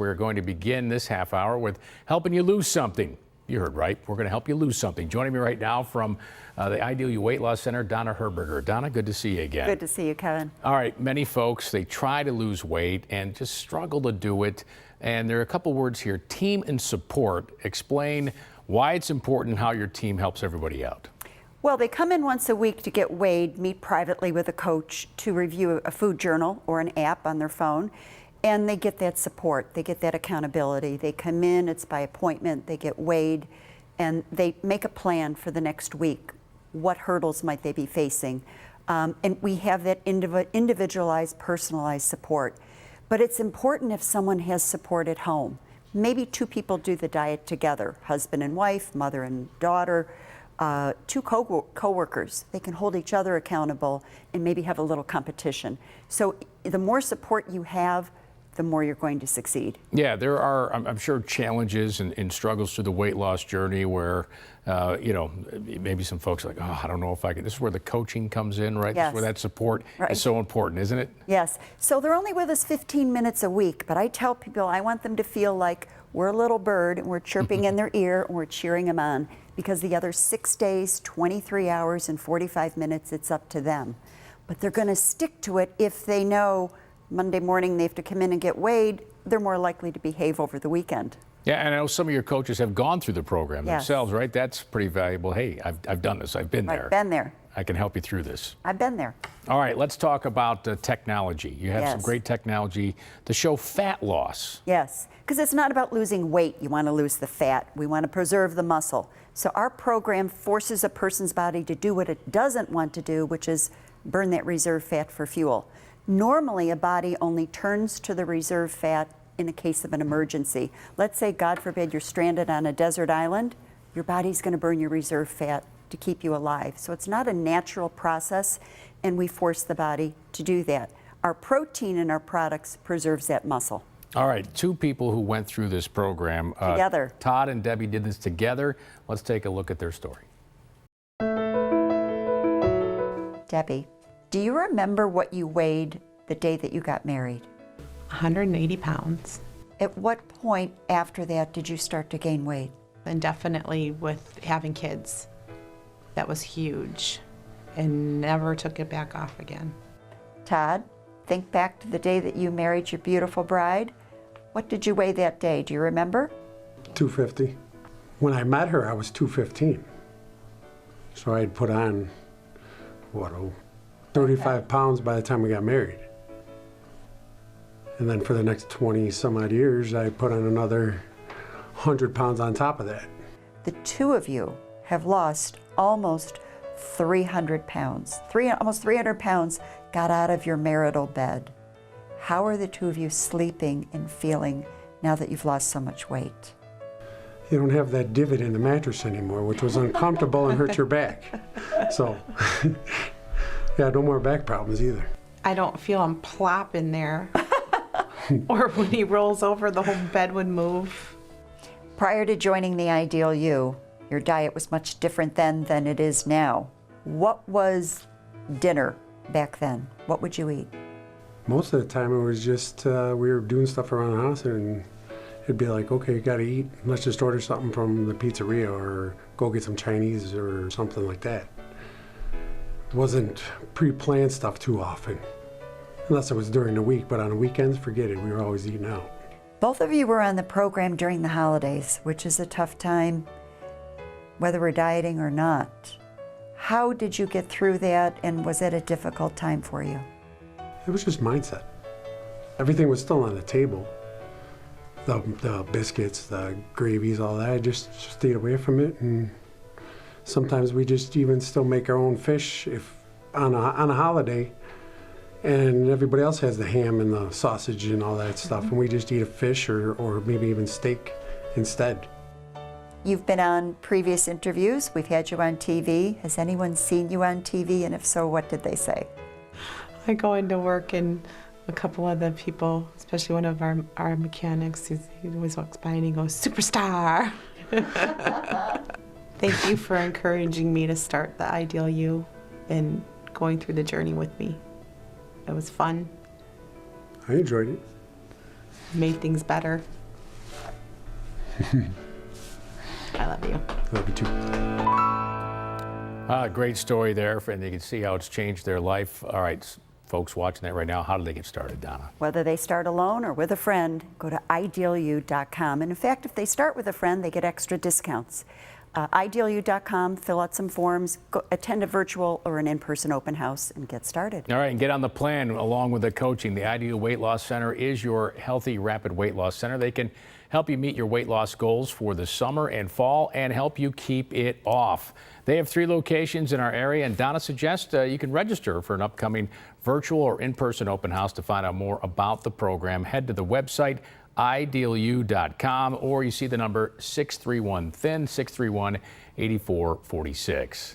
We're going to begin this half hour with helping you lose something. You heard right. We're going to help you lose something. Joining me right now from the Ideal You Weight Loss Center, Donna Herberger. Donna, good to see you again. Good to see you, Kevin. All right, many folks, they try to lose weight and just struggle to do it. And there are a couple words here, team and support. Explain why it's important and how your team helps everybody out. Well, they come in once a week to get weighed, meet privately with a coach to review a food journal or an app on their phone. And they get that support, they get that accountability. They come in, it's by appointment, they get weighed, and they make a plan for the next week. What hurdles might they be facing? And we have that individualized, personalized support. But it's important if someone has support at home. Maybe two people do the diet together, husband and wife, mother and daughter, two co-workers. They can hold each other accountable and maybe have a little competition. So the more support you have, the more you're going to succeed. Yeah, there are, I'm sure, challenges and struggles through the weight loss journey where, you know, maybe some folks are like, oh, I don't know if I can. This is where the coaching comes in, right? Yes. This is where that support is so important, isn't it? Yes. So they're only with us 15 minutes a week, but I tell people I want them to feel like we're a little bird and we're chirping in their ear and we're cheering them on, because the other 6 days, 23 hours and 45 minutes, it's up to them. But they're going to stick to it if they know Monday morning they have to come in and get weighed. They're more likely to behave over the weekend. Yeah, and I know some of your coaches have gone through the program Yes. themselves, right? That's pretty valuable. Hey, I've done this. I've been there. I've been there. I can help you through this. I've been there. All right, let's talk about technology. You have some Yes. great technology to show fat loss. Yes, because it's not about losing weight. You want to lose the fat. We want to preserve the muscle. So our program forces a person's body to do what it doesn't want to do, which is burn that reserve fat for fuel. Normally, a body only turns to the reserve fat in a case of an emergency. Let's say, God forbid, you're stranded on a desert island. Your body's going to burn your reserve fat to keep you alive. So it's not a natural process, and we force the body to do that. Our protein in our products preserves that muscle. All right, two people who went through this program. Together. Todd and Debbie did this together. Let's take a look at their story. Debbie, do you remember what you weighed the day that you got married? 180 pounds. At what point after that did you start to gain weight? And definitely with having kids, that was huge, and never took it back off again. Todd, think back to the day that you married your beautiful bride. What did you weigh that day? Do you remember? 250. When I met her, I was 215. So I had put on, 35 pounds by the time we got married. And then for the next 20 some odd years, I put on another 100 pounds on top of that. The two of you have lost almost 300 pounds. Almost 300 pounds got out of your marital bed. How are the two of you sleeping and feeling now that you've lost so much weight? You don't have that divot in the mattress anymore, which was uncomfortable and hurt your back. So, yeah, no more back problems either. I don't feel him plop in there. Or when he rolls over, the whole bed would move. Prior to joining the Ideal You, your diet was much different then than it is now. What was dinner back then? What would you eat? Most of the time it was just, we were doing stuff around the house and it'd be like, okay, you gotta eat. Let's just order something from the pizzeria or go get some Chinese or something like that. It wasn't pre-planned stuff too often. Unless it was during the week, but on the weekends, forget it. We were always eating out. Both of you were on the program during the holidays, which is a tough time, whether we're dieting or not. How did you get through that, and was it a difficult time for you? It was just mindset. Everything was still on the table. The biscuits, the gravies, all that. I just stayed away from it, and sometimes we just even still make our own fish if on a holiday. And everybody else has the ham and the sausage and all that stuff, and we just eat a fish or maybe even steak instead. You've been on previous interviews. We've had you on TV. Has anyone seen you on TV? And if so, what did they say? I go into work and a couple of the people, especially one of our mechanics, he always walks by and he goes, "Superstar." Thank you for encouraging me to start the Ideal You and going through the journey with me. It was fun. I enjoyed it. made things better. I love you. Love you too. Great story there, and you can see how it's changed their life. All right, folks watching that right now, how do they get started, Donna? Whether they start alone or with a friend, go to idealu.com. And in fact, if they start with a friend, they get extra discounts. Idealu.com, fill out some forms, go attend a virtual or an in-person open house, and get started. All right, and get on the plan along with the coaching. The Ideal Weight Loss Center is your healthy, rapid weight loss center. They can help you meet your weight loss goals for the summer and fall and help you keep it off. They have 3 locations in our area, and Donna suggests you can register for an upcoming virtual or in-person open house. To find out more about the program, head to the website idealu.com, or you see the number 631-THIN, 631-8446.